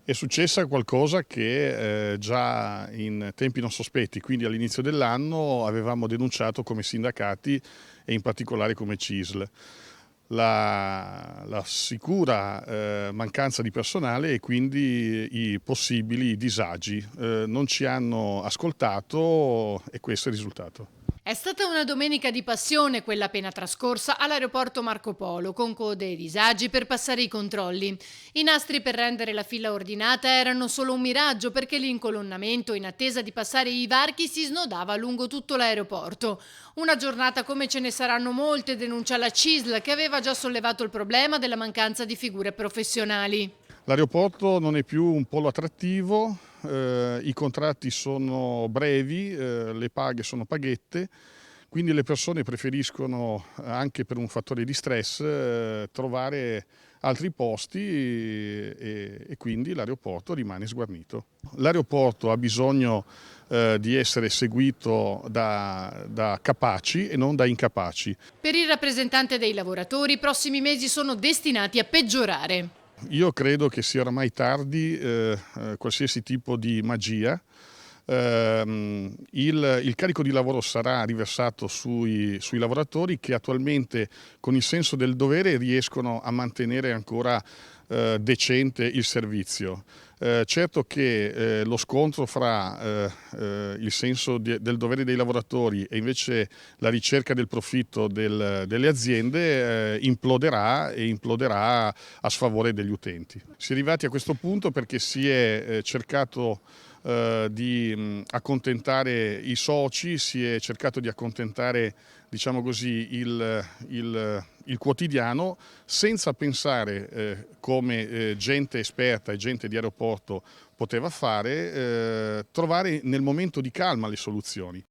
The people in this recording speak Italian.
È successa qualcosa che già in tempi non sospetti, quindi all'inizio dell'anno avevamo denunciato come sindacati e in particolare come CISL la sicura mancanza di personale e quindi i possibili disagi. Non ci hanno ascoltato e questo è il risultato. È stata una domenica di passione quella appena trascorsa all'aeroporto Marco Polo, con code e disagi per passare i controlli. I nastri per rendere la fila ordinata erano solo un miraggio perché l'incolonnamento in attesa di passare i varchi si snodava lungo tutto l'aeroporto. Una giornata come ce ne saranno molte, denuncia la CISL, che aveva già sollevato il problema della mancanza di figure professionali. L'aeroporto non è più un polo attrattivo, i contratti sono brevi, le paghe sono paghette, quindi le persone preferiscono, anche per un fattore di stress, trovare altri posti e quindi l'aeroporto rimane sguarnito. L'aeroporto ha bisogno di essere seguito da capaci e non da incapaci. Per il rappresentante dei lavoratori, i prossimi mesi sono destinati a peggiorare. Io credo che sia oramai tardi qualsiasi tipo di magia. Il carico di lavoro sarà riversato sui lavoratori che attualmente con il senso del dovere riescono a mantenere ancora decente il servizio. Certo che lo scontro fra il senso del dovere dei lavoratori e invece la ricerca del profitto delle aziende imploderà e imploderà a sfavore degli utenti. Si è arrivati a questo punto perché si è cercato di accontentare i soci, si è cercato di accontentare, diciamo così, il quotidiano senza pensare come gente esperta e gente di aeroporto poteva fare, trovare nel momento di calma le soluzioni.